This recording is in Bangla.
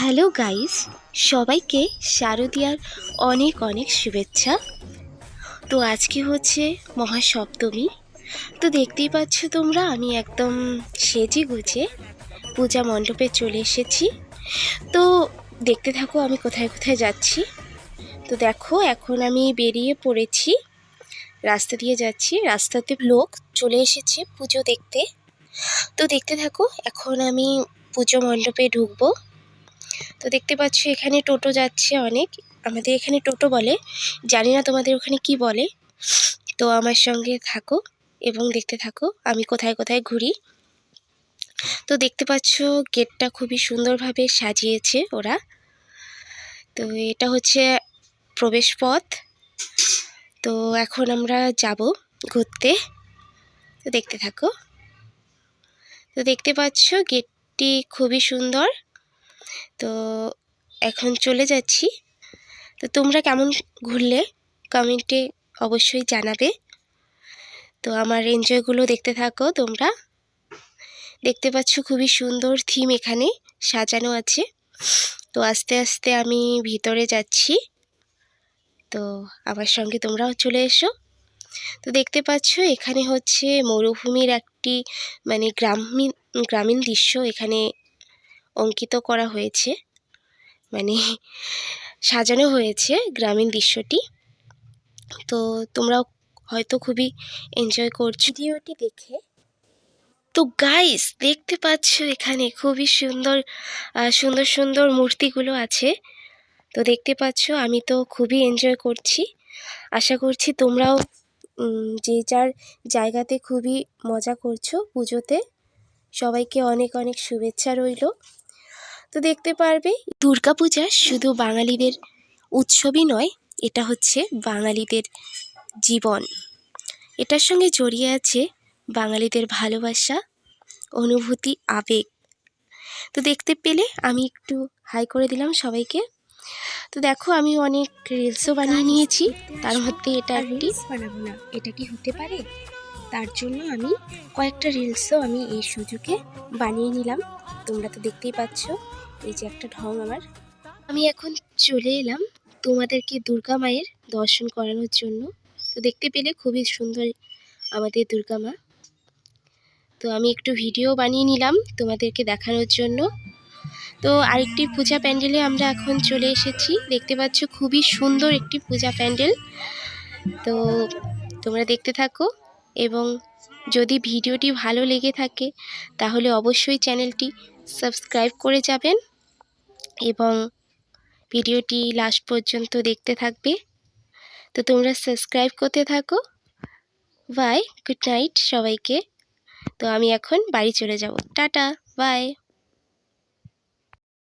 হ্যালো গাইস, সবাইকে শারদীয়ার অনেক অনেক শুভেচ্ছা। তো আজকে হচ্ছে মহাসপ্তমী। তো দেখতেই পাচ্ছ তোমরা, আমি একদম সেজে গুজে পূজা মণ্ডপে চলে এসেছি। তো দেখতে থাকো আমি কোথায় কোথায় যাচ্ছি। তো দেখো, এখন আমি বেরিয়ে পড়েছি, রাস্তা দিয়ে যাচ্ছি। রাস্তাতে লোক চলে এসেছে পুজো দেখতে। তো দেখতে থাকো, এখন আমি পুজো মণ্ডপে ঢুকবো। তো দেখতে পাচ্ছ এখানে টোটো যাচ্ছে অনেক। আমাদের এখানে টোটো বলে, জানি না তোমাদের ওখানে কি বলে। তো আমার সঙ্গে থাকো এবং দেখতে থাকো আমি কোথায় কোথায় ঘুরি। তো দেখতে পাচ্ছ গেটটা খুবই সুন্দরভাবে সাজিয়েছে ওরা। তো এটা হচ্ছে প্রবেশ পথ। তো এখন আমরা যাব ঘুরতে। তো দেখতে থাকো। তো দেখতে পাচ্ছ গেটটি খুবই সুন্দর। তো এখন চলে যাচ্ছি। তো তোমরা কেমন ঘুরলে কমেন্টে অবশ্যই জানাবে। তো আমার এনজয়গুলো দেখতে থাকো তোমরা। দেখতে পাচ্ছ খুবই সুন্দর থিম এখানে সাজানো আছে। তো আস্তে আস্তে আমি ভিতরে যাচ্ছি। তো আমার সঙ্গে তোমরাও চলে এসো। তো দেখতে পাচ্ছ এখানে হচ্ছে মরুভূমির একটি গ্রামীণ দৃশ্য এখানে অঙ্কিত করা হয়েছে, মানে সাজানো হয়েছে গ্রামীণ দৃশ্যটি। তো তোমরাও হয়তো খুবই এনজয় করছো ভিডিওটি দেখে। তো গাইস দেখতে পাচ্ছ এখানে খুবই সুন্দর সুন্দর সুন্দর মূর্তিগুলো আছে। তো দেখতে পাচ্ছ আমি তো খুবই এনজয় করছি। আশা করছি তোমরাও যে যার জায়গাতে খুবই মজা করছো পুজোতে। সবাইকে অনেক অনেক শুভেচ্ছা রইল। তো দেখতে পারবে দুর্গাপূজা শুধু বাঙালিদের উৎসবই নয়, এটা হচ্ছে বাঙালিদের জীবন। এটার সঙ্গে জড়িয়ে আছে বাঙালিদের ভালোবাসা, অনুভূতি, আবেগ। তো দেখতে পেলে আমি একটু হাই করে দিলাম সবাইকে। তো দেখো আমি অনেক রিলসও বানিয়ে নিয়েছি, তার মধ্যে এটা একটি। বানাবো না, এটা কি হতে পারে? তার জন্য আমি কয়েকটা রিলসও আমি এই সুযোগে বানিয়ে নিলাম। তোমরা তো দেখতেই পাচ্ছ, এই যে একটা ঢং আমার। আমি এখন চলে এলাম তোমাদেরকে দুর্গা মায়ের দর্শন করানোর জন্য। তো দেখতে পেলে খুবই সুন্দর আমাদের দুর্গা মা। তো আমি একটু ভিডিও বানিয়ে নিলাম তোমাদেরকে দেখানোর জন্য। তো আরেকটি পূজা প্যান্ডেলে আমরা এখন চলে এসেছি। দেখতে পাচ্ছ খুবই সুন্দর একটি পূজা প্যান্ডেল। তো তোমরা দেখতে থাকো এবং যদি ভিডিওটি ভালো লেগে থাকে তাহলে অবশ্যই চ্যানেলটি সাবস্ক্রাইব করে যাবেন এবং ভিডিওটি লাস্ট পর্যন্ত দেখতে থাকবে। তো তোমরা সাবস্ক্রাইব করতে থাকো। বাই, গুড নাইট সবাইকে। তো আমি এখন বাড়ি চলে যাব। Tata, by.